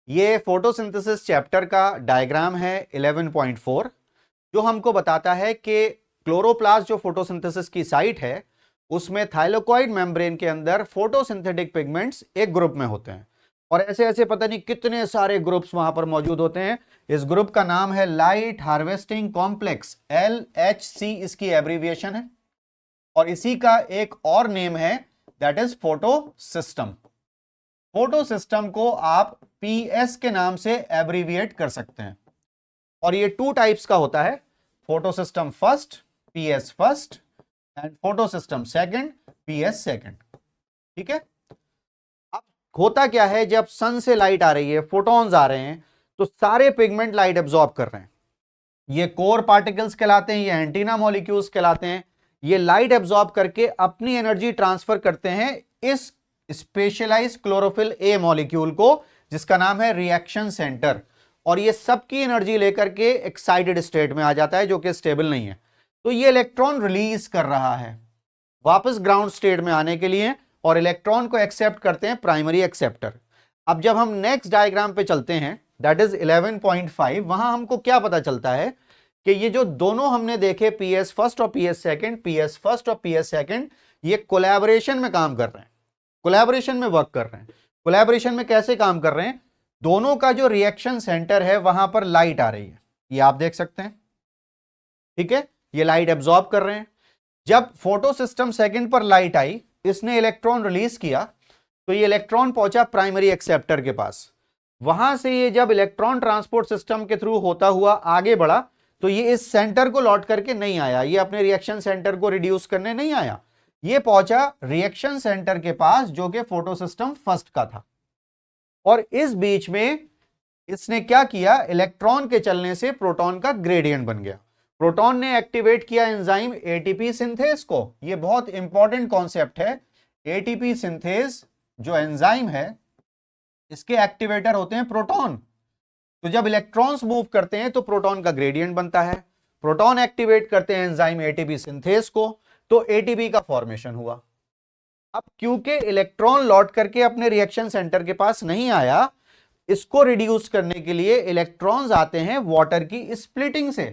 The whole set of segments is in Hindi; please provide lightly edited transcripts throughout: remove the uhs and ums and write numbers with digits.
ये फोटोसिंथेसिस चैप्टर का डायग्राम है 11.4 जो हमको बताता है कि क्लोरोप्लास्ट जो फोटोसिंथेसिस की साइट है उसमें थाइलाकोइड मेम्ब्रेन के अंदर फोटोसिंथेटिक पिगमेंट्स एक ग्रुप में होते हैं और ऐसे ऐसे पता नहीं कितने सारे ग्रुप्स वहां पर मौजूद होते हैं। इस ग्रुप का नाम है लाइट हार्वेस्टिंग कॉम्प्लेक्स, LHC इसकी एब्रीविएशन है और इसी का एक और नेम है that is photo system. Photo system को आप PS के नाम से एब्रीविएट कर सकते हैं और ये 2 टाइप्स का होता है, photo system first PS first and photo system second PS second. ठीक है, अब होता क्या है, जब सन से लाइट आ रही है, फोटॉन्स आ रहे हैं, तो सारे पिगमेंट लाइट एब्जॉर्ब कर रहे हैं। ये कोर पार्टिकल्स कहलाते हैं, ये एंटीना मॉलिक्यूल्स कहलाते हैं। ये लाइट एब्जॉर्ब करके अपनी एनर्जी ट्रांसफर करते हैं इस स्पेशलाइज्ड क्लोरोफिल ए मॉलिक्यूल को जिसका नाम है रिएक्शन सेंटर, और ये सबकी एनर्जी लेकर के एक्साइटेड स्टेट में आ जाता है जो कि स्टेबल नहीं है। तो ये इलेक्ट्रॉन रिलीज कर रहा है वापस ग्राउंड स्टेट में आने के लिए और इलेक्ट्रॉन को एक्सेप्ट करते हैं प्राइमरी एक्सेप्टर। अब जब हम नेक्स्ट डायग्राम पे चलते हैं दैट इज 11.5, वहां हमको क्या पता चलता है कि ये जो दोनों हमने देखे PS फर्स्ट और PS सेकंड, PS फर्स्ट और PS सेकंड, ये कोलैबोरेशन में काम कर रहे हैं, कोलैबोरेशन में वर्क कर रहे हैं। कोलैबोरेशन में कैसे काम कर रहे हैं, दोनों का जो रिएक्शन सेंटर है वहां पर लाइट आ रही है, ये आप देख सकते हैं। ठीक है, ये लाइट एब्जॉर्ब कर रहे हैं। जब फोटो सिस्टम सेकंड पर लाइट आई, इसने इलेक्ट्रॉन रिलीज किया, तो ये इलेक्ट्रॉन पहुंचा प्राइमरी एक्सेप्टर के पास। वहां से ये जब इलेक्ट्रॉन ट्रांसपोर्ट सिस्टम के थ्रू होता हुआ आगे बढ़ा, तो ये इस सेंटर को लौट करके नहीं आया, ये अपने रिएक्शन सेंटर को रिड्यूस करने नहीं आया, ये पहुंचा रिएक्शन सेंटर के पास जो कि फोटो सिस्टम फर्स्ट का था। और इस बीच में इसने क्या किया, इलेक्ट्रॉन के चलने से प्रोटॉन का ग्रेडियंट बन गया। प्रोटॉन ने एक्टिवेट किया एंजाइम ATP सिंथेज को। यह बहुत इंपॉर्टेंट कॉन्सेप्ट है। ATP सिंथेज जो एंजाइम है इसके एक्टिवेटर होते हैं प्रोटॉन। तो जब इलेक्ट्रॉन्स मूव करते हैं तो प्रोटॉन का ग्रेडियंट बनता है। प्रोटॉन एक्टिवेट करते हैं एंजाइम ATP सिंथेज को, तो ATP का फॉर्मेशन हुआ। अब क्योंकि इलेक्ट्रॉन लौट करके अपने रिएक्शन सेंटर के पास नहीं आया, इसको रिड्यूस करने के लिए इलेक्ट्रॉन्स आते हैं वाटर की स्प्लिटिंग से,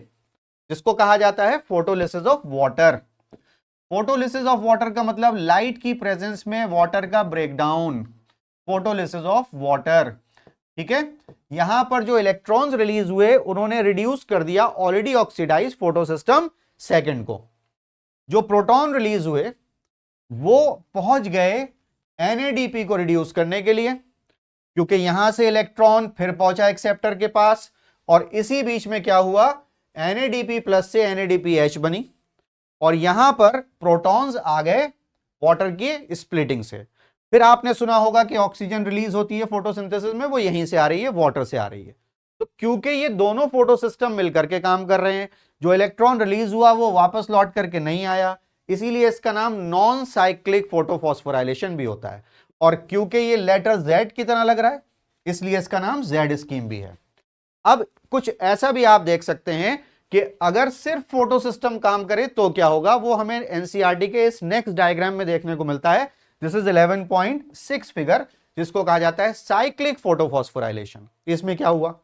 जिसको कहा जाता है photolysis of water. Photolysis of water का मतलब लाइट की प्रेजेंस में वाटर का ब्रेकडाउन, फोटोलिसिस ऑफ वाटर। ठीक है, यहां पर जो इलेक्ट्रॉन्स रिलीज हुए उन्होंने रिड्यूस कर दिया ऑलरेडी ऑक्सीडाइज फोटोसिस्टम सेकंड को। जो प्रोटॉन रिलीज हुए वो पहुंच गए NADP को रिड्यूस करने के लिए, क्योंकि यहां से इलेक्ट्रॉन फिर पहुंचा एक्सेप्टर के पास, और इसी बीच में क्या हुआ, NADP प्लस से NADPH बनी, और यहां पर प्रोटॉन्स आ गए वाटर की स्प्लिटिंग से। फिर आपने सुना होगा कि ऑक्सीजन रिलीज होती है फोटोसिंथेसिस में, वो यहीं से आ रही है, वाटर से आ रही है। तो क्योंकि ये दोनों फोटो सिस्टम मिलकर के काम कर रहे हैं, जो इलेक्ट्रॉन रिलीज हुआ वो वापस लौट करके नहीं आया, इसीलिए इसका नाम नॉन साइक्लिक फोटोफॉस्फोराइलेशन भी होता है। और क्योंकि ये लेटर Z की तरह लग रहा है, इसलिए इसका नाम Z स्कीम भी है। अब कुछ ऐसा भी आप देख सकते हैं कि अगर सिर्फ फोटो सिस्टम काम करे तो क्या होगा, वो हमें NCERT के इस नेक्स्ट डायग्राम में देखने को मिलता है। दिस इज 11.6 फिगर, जिसको कहा जाता है साइक्लिक फोटोफॉस्फोराइलेशन। इसमें क्या हुआ,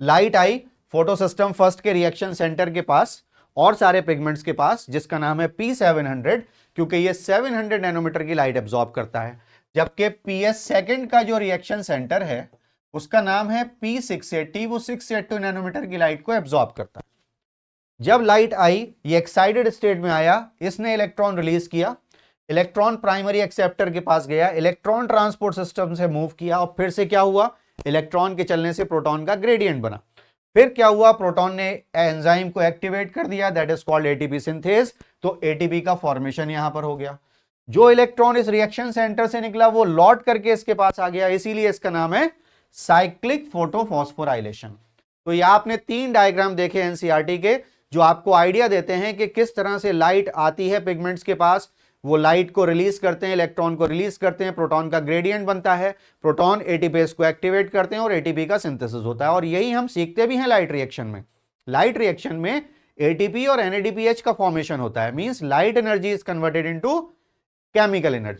लाइट आई फोटो सिस्टम फर्स्ट के रिएक्शन सेंटर के पास और सारे पिगमेंट्स के पास, जिसका नाम है P700, क्योंकि ये 700 नैनोमीटर की लाइट एब्जॉर्ब करता है। जबकि PS सेकंड का जो रिएक्शन सेंटर है उसका नाम है P680, वो 682 नैनोमीटर की लाइट को एब्जॉर्ब करता है। जब लाइट आई, ये एक्साइटेड स्टेट में आया, इसने इलेक्ट्रॉन रिलीज किया, इलेक्ट्रॉन प्राइमरी एक्सेप्टर के पास गया, इलेक्ट्रॉन ट्रांसपोर्ट सिस्टम से मूव किया, और फिर से क्या हुआ, इलेक्ट्रॉन के चलने से प्रोटॉन का ग्रेडियंट बना। फिर क्या हुआ, प्रोटॉन ने एंजाइम को एक्टिवेट कर दिया, that is called ATP synthase, तो ATP का फॉर्मेशन यहां पर हो गया। जो इलेक्ट्रॉन इस रिएक्शन सेंटर से निकला वो लौट करके इसके पास आ गया, इसीलिए इसका नाम है साइक्लिक फोटोफॉस्फोराइलेशन। तो ये आपने 3 डायग्राम देखे NCERT के, जो आपको आइडिया देते हैं कि किस तरह से लाइट आती है पिगमेंट्स के पास, वो लाइट को रिलीज करते हैं, इलेक्ट्रॉन को रिलीज करते हैं, प्रोटॉन का ग्रेडियंट बनता है, प्रोटॉन ATPase को एक्टिवेट करते हैं और ATP का सिंथेसिस होता है। और यही हम सीखते भी हैं लाइट रिएक्शन में। लाइट रिएक्शन में ATP और NADPH का फॉर्मेशन होता है, means light energy is converted into chemical energy.